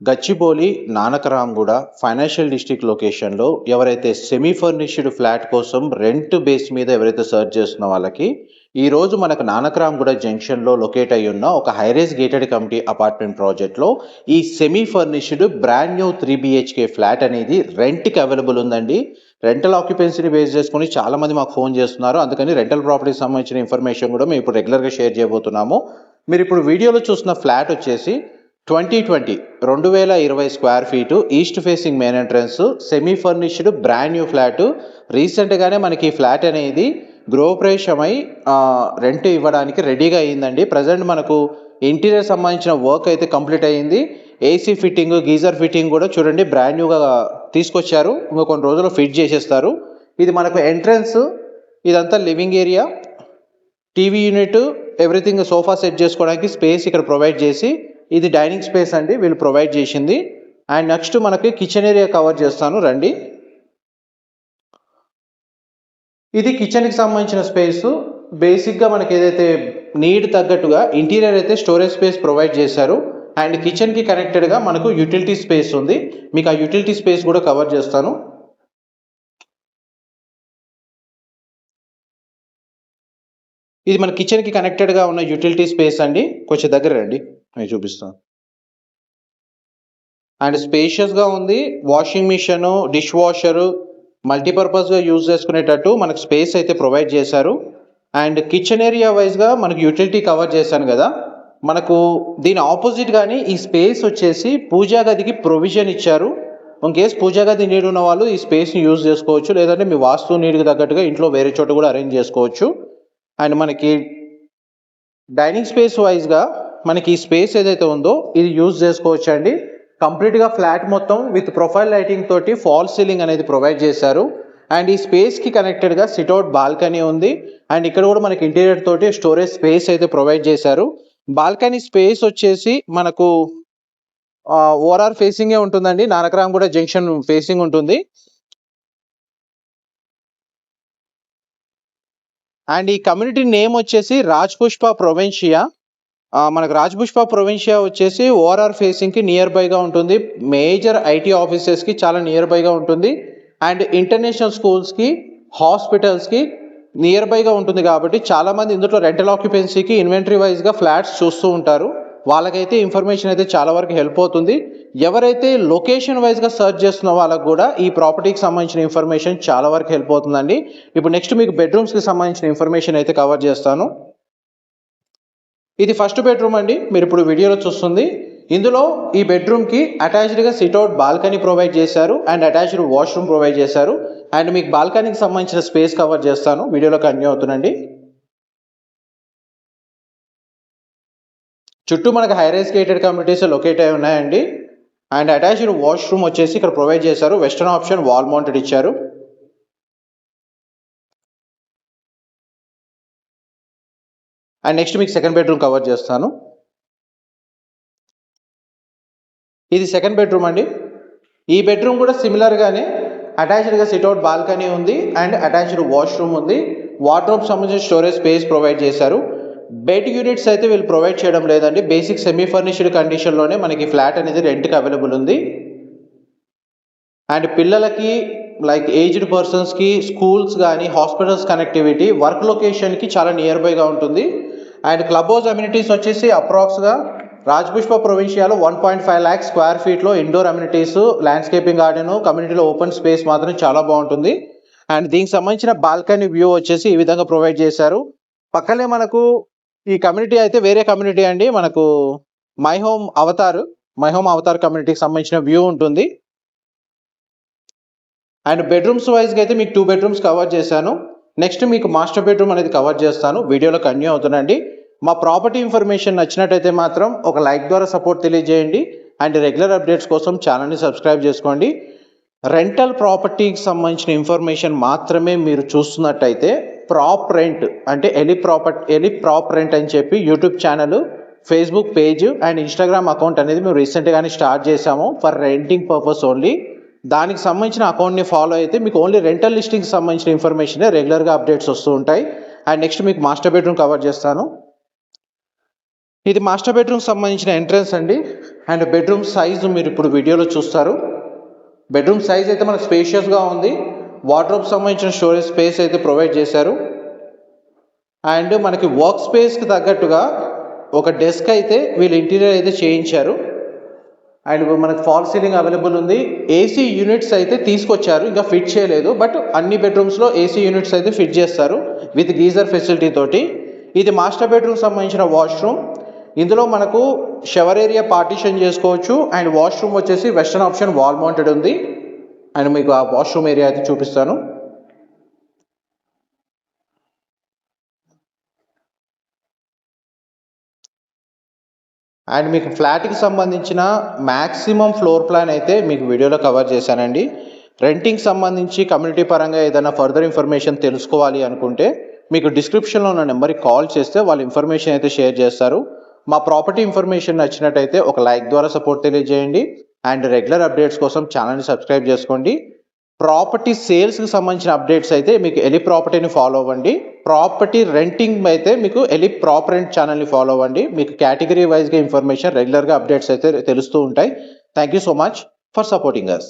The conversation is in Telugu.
గచ్చిబౌలి, నానకరాంగూడ ఫైనాన్షియల్ డిస్ట్రిక్ట్ లొకేషన్‌లో ఎవరైతే సెమీ ఫర్నిష్డ్ ఫ్లాట్ కోసం రెంట్ బేస్ మీద ఎవరైతే సెర్చ్ చేస్తున్న వాళ్ళకి, ఈరోజు మనకు నానకరాంగూడ జంక్షన్‌లో లొకేట్ అయ్యున్న ఒక high rise gated community apartment ప్రాజెక్ట్‌లో ఈ semi furnished brand new 3 BHK flat అనేది రెంట్‌కి అవైలబుల్ ఉందండి. రెంటల్ ఆక్యుపెన్సీని బేస్ చేసుకొని చాలామంది మాకు ఫోన్ చేస్తున్నారు. అందుకని రెంటల్ ప్రాపర్టీకి సంబంధించిన ఇన్ఫర్మేషన్ కూడా మేము ఇప్పుడు రెగ్యులర్‌గా షేర్ చేయబోతున్నాము. మీరు ఇప్పుడు వీడియోలో చూస్తున్న ఫ్లాట్ వచ్చేసి 2020 square feet east facing main entrance semi furnished brand new flat. రీసెంట్గానే మనకి ఈ ఫ్లాట్ అనేది గృహప్రవేశమై రెంట్ ఇవ్వడానికి రెడీగా అయ్యిందండి. ప్రజెంట్ మనకు ఇంటీరియర్ సంబంధించిన వర్క్ అయితే కంప్లీట్ అయ్యింది. ఏసీ ఫిట్టింగ్, గీజర్ ఫిట్టింగ్ కూడా చూడండి బ్రాండ్ న్యూగా తీసుకొచ్చారు. ఇంకా కొన్ని రోజుల్లో ఫిట్ చేసేస్తారు. ఇది మనకు ఎంట్రన్స్, ఇదంతా living area, TV unit, everything, sofa set చేసుకోవడానికి స్పేస్ ఇక్కడ ప్రొవైడ్ చేసి, ఇది డైనింగ్ స్పేస్ అండి వీళ్ళు ప్రొవైడ్ చేసింది. అండ్ నెక్స్ట్ మనకి కిచెన్ ఏరియా కవర్ చేస్తాను రండి. ఇది కిచెన్కి సంబంధించిన స్పేస్. బేసిక్గా మనకి ఏదైతే నీడ్ తగ్గట్టుగా ఇంటీరియర్ అయితే స్టోరేజ్ స్పేస్ ప్రొవైడ్ చేశారు. అండ్ కిచెన్కి కనెక్టెడ్గా మనకు యూటిలిటీ స్పేస్ ఉంది. మీకు ఆ యూటిలిటీ స్పేస్ కూడా కవర్ చేస్తాను. ఇది మన కిచెన్కి కనెక్టెడ్గా ఉన్న యూటిలిటీ స్పేస్ అండి. కొంచెం దగ్గర రండి, నేను చూపిస్తాను. అండ్ స్పేషియస్గా ఉంది. వాషింగ్ మిషన్, డిష్ వాషరు, మల్టీపర్పస్గా యూజ్ చేసుకునేటట్టు మనకు స్పేస్ అయితే ప్రొవైడ్ చేశారు. అండ్ కిచెన్ ఏరియా వైజ్గా మనకు యూటిలిటీ కవర్ చేశాను కదా, మనకు దీని ఆపోజిట్ కానీ ఈ స్పేస్ వచ్చేసి పూజా గదికి ప్రొవిజన్ ఇచ్చారు. ఇన్ కేస్ పూజా గది నీడ్ ఉన్న వాళ్ళు ఈ స్పేస్ని యూజ్ చేసుకోవచ్చు, లేదంటే మీ వాస్తు నీడ్కి తగ్గట్టుగా ఇంట్లో వేరే చోట కూడా అరేంజ్ చేసుకోవచ్చు. అండ్ మనకి డైనింగ్ స్పేస్ వైజ్గా మనకి ఈ స్పేస్ ఏదైతే ఉందో ఇది యూజ్ చేసుకోవచ్చు అండి. కంప్లీట్గా ఫ్లాట్ మొత్తం విత్ ప్రొఫైల్ లైటింగ్ తోటి ఫాల్ సీలింగ్ అనేది ప్రొవైడ్ చేశారు. అండ్ ఈ స్పేస్కి కనెక్టెడ్గా సిట్అవుట్ బాల్కనీ ఉంది. అండ్ ఇక్కడ కూడా మనకి ఇంటీరియర్ తోటి స్టోరేజ్ స్పేస్ అయితే ప్రొవైడ్ చేశారు. బాల్కనీ స్పేస్ వచ్చేసి మనకు ఓఆర్ఆర్ ఫేసింగే ఉంటుందండి. నానకరాంగూడ జంక్షన్ ఫేసింగ్ ఉంటుంది. అండ్ ఈ కమ్యూనిటీ నేమ్ వచ్చేసి రాజ్పుష్ప ప్రొవిన్షియా. మనకు రాజ్పుష్ప ప్రొవిన్షియా వచ్చేసి ఓఆర్ఆర్ ఫేసింగ్కి నియర్ బైగా ఉంటుంది. మేజర్ ఐటీ ఆఫీసెస్కి చాలా నియర్ బైగా ఉంటుంది. అండ్ ఇంటర్నేషనల్ స్కూల్స్కి, హాస్పిటల్స్కి నియర్ బైగా ఉంటుంది. కాబట్టి చాలామంది ఇందులో రెంటల్ ఆక్యుపెన్సీకి ఇన్వెంటరీ వైజ్గా ఫ్లాట్స్ చూస్తూ ఉంటారు. వాళ్ళకైతే ఇన్ఫర్మేషన్ అయితే చాలా వరకు హెల్ప్ అవుతుంది. ఎవరైతే లొకేషన్ వైజ్గా సర్చ్ చేస్తున్న వాళ్ళకు కూడా ఈ ప్రాపర్టీకి సంబంధించిన ఇన్ఫర్మేషన్ చాలా వరకు హెల్ప్ అవుతుందండి. ఇప్పుడు నెక్స్ట్ మీకు బెడ్రూమ్స్కి సంబంధించిన ఇన్ఫర్మేషన్ అయితే కవర్ చేస్తాను. ఇది ఫస్ట్ బెడ్రూమ్ అండి, మీరు ఇప్పుడు వీడియోలో చూస్తుంది. ఇందులో ఈ బెడ్రూమ్కి అటాచ్డ్గా సిట్అవుట్ బాల్కనీ ప్రొవైడ్ చేశారు. అండ్ అటాచ్డ్ వాష్రూమ్ ప్రొవైడ్ చేశారు. అండ్ మీకు బాల్కనీకి సంబంధించిన స్పేస్ కవర్ చేస్తాను, వీడియోలో కంటిన్యూ అవుతుందండి. చుట్టూ మనకు high rise gated communities locate అయి ఉన్నాయండి. అండ్ అటాచ్డ్ వాష్రూమ్ వచ్చేసి ఇక్కడ ప్రొవైడ్ చేశారు. వెస్టర్న్ ఆప్షన్ వాల్ మౌంటెడ్ ఇచ్చారు. అండ్ నెక్స్ట్ మీకు సెకండ్ బెడ్రూమ్ కవర్ చేస్తాను. ఇది సెకండ్ బెడ్రూమ్ అండి. ఈ బెడ్రూమ్ కూడా సిమిలర్గానే అటాచ్డ్గా సిట్అవుట్ బాల్కనీ ఉంది. అండ్ అటాచ్డ్ వాష్రూమ్ ఉంది. వార్డ్రోబ్ సంబంధించిన స్టోరేజ్ స్పేస్ ప్రొవైడ్ చేశారు. బెడ్ యూనిట్స్ అయితే వీళ్ళు ప్రొవైడ్ చేయడం లేదండి. బేసిక్ సెమీ ఫర్నిష్డ్ కండిషన్లోనే మనకి ఫ్లాట్ అనేది రెంట్కి అవైలబుల్ ఉంది. అండ్ పిల్లలకి లైక్ ఏజ్డ్ పర్సన్స్కి స్కూల్స్ కానీ హాస్పిటల్స్ కనెక్టివిటీ వర్క్ లొకేషన్కి చాలా నియర్ బైగా ఉంటుంది. అండ్ క్లబ్ హౌస్ అమ్యూనిటీస్ వచ్చేసి అప్రాక్స్గా రాజ్పుష్ప ప్రొవిన్షియాలో 1.5 lakh స్క్వేర్ ఫీట్లో ఇండోర్ అమ్యూనిటీస్, ల్యాండ్స్కేపింగ్ గార్డెన్, కమ్యూనిటీలో ఓపెన్ స్పేస్ మాత్రం చాలా బాగుంటుంది. అండ్ దీనికి సంబంధించిన బాల్కనీ వ్యూ వచ్చేసి ఈ విధంగా ప్రొవైడ్ చేశారు. పక్కనే మనకు ఈ కమ్యూనిటీ అయితే వేరే కమ్యూనిటీ అండి, మనకు మై హోమ్ అవతార్ కమ్యూనిటీకి సంబంధించిన వ్యూ ఉంటుంది. అండ్ బెడ్రూమ్స్ వైజ్గా అయితే మీకు 2 బెడ్రూమ్స్ కవర్ చేశాను. నెక్స్ట్ మీకు మాస్టర్ బెడ్రూమ్ అనేది కవర్ చేస్తాను, వీడియోలో కంటిన్యూ అవుతుందండి. మా ప్రాపర్టీ ఇన్ఫర్మేషన్ నచ్చినట్టయితే మాత్రం ఒక లైక్ ద్వారా సపోర్ట్ తెలియజేయండి. అండ్ రెగ్యులర్ అప్డేట్స్ కోసం ఛానల్ని సబ్స్క్రైబ్ చేసుకోండి. రెంటల్ ప్రాపర్టీకి సంబంధించిన ఇన్ఫర్మేషన్ మాత్రమే మీరు చూస్తున్నట్టయితే ప్రాప్ రెంట్ అంటే ఎలి ప్రాప్ రెంట్ అని చెప్పి YouTube channel, Facebook page and Instagram account అనేది మేము రీసెంట్గానే స్టార్ట్ చేసాము ఫర్ రెంటింగ్ పర్పస్ ఓన్లీ. దానికి సంబంధించిన అకౌంట్ని ఫాలో అయితే మీకు ఓన్లీ రెంటల్ లిస్టింగ్కి సంబంధించిన ఇన్ఫర్మేషన్ రెగ్యులర్గా అప్డేట్స్ వస్తూ ఉంటాయి. అండ్ నెక్స్ట్ మీకు మాస్టర్ బెడ్రూమ్ కవర్ చేస్తాను. ఇది మాస్టర్ బెడ్రూమ్ సంబంధించిన ఎంట్రన్స్ అండి. అండ్ బెడ్రూమ్ సైజు మీరు ఇప్పుడు వీడియోలో చూస్తారు. బెడ్రూమ్ సైజ్ అయితే మనకు స్పేషియస్గా ఉంది. వార్డ్రోబ్ సంబంధించిన స్టోరేజ్ స్పేస్ అయితే ప్రొవైడ్ చేశారు. అండ్ మనకి వర్క్ స్పేస్కి తగ్గట్టుగా ఒక డెస్క్ అయితే వీళ్ళు ఇంటీరియర్ అయితే చేయించారు. అండ్ మనకు ఫాల్ సీలింగ్ అవైలబుల్ ఉంది. ఏసీ యూనిట్స్ అయితే తీసుకొచ్చారు, ఇంకా ఫిట్ చేయలేదు. బట్ అన్ని బెడ్రూమ్స్లో ఏసీ యూనిట్స్ అయితే ఫిట్ చేస్తారు విత్ గీజర్ ఫెసిలిటీ తోటి. ఇది మాస్టర్ బెడ్రూమ్ సంబంధించిన వాష్రూమ్. ఇందులో మనకు షవర్ ఏరియా పార్టీషన్ చేసుకోవచ్చు. అండ్ వాష్రూమ్ వచ్చేసి వెస్టర్న్ ఆప్షన్ వాల్ మౌంటెడ్ ఉంది. అండ్ మీకు ఆ వాష్రూమ్ ఏరియా అయితే చూపిస్తాను. అండ్ మీకు ఫ్లాట్కి సంబంధించిన మ్యాక్సిమం ఫ్లోర్ ప్లాన్ అయితే మీకు వీడియోలో కవర్ చేశానండి. రెంటింగ్ సంబంధించి కమ్యూనిటీ పరంగా ఏదైనా ఫర్దర్ ఇన్ఫర్మేషన్ తెలుసుకోవాలి అనుకుంటే మీకు డిస్క్రిప్షన్లో ఉన్న నెంబర్కి కాల్ చేస్తే వాళ్ళు ఇన్ఫర్మేషన్ అయితే షేర్ చేస్తారు. మా ప్రాపర్టీ ఇన్ఫర్మేషన్ నచ్చినట్టయితే ఒక లైక్ ద్వారా సపోర్ట్ తెలియజేయండి. అండ్ రెగ్యులర్ అప్డేట్స్ కోసం ఛానల్ని సబ్స్క్రైబ్ చేసుకోండి. ప్రాపర్టీ సేల్స్కి సంబంధించిన అప్డేట్స్ అయితే మీకు ఎలిప్ ప్రాపర్టీని ఫాలో అవ్వండి. ప్రాపర్టీ రెంటింగ్ అయితే మీకు ఎలిప్ ప్రాపర్ రెంట్ ఛానల్ని ఫాలో అవ్వండి. మీకు కేటగిరీ వైజ్గా ఇన్ఫర్మేషన్ రెగ్యులర్గా అప్డేట్స్ అయితే తెలుస్తూ ఉంటాయి. Thank you so much for supporting us.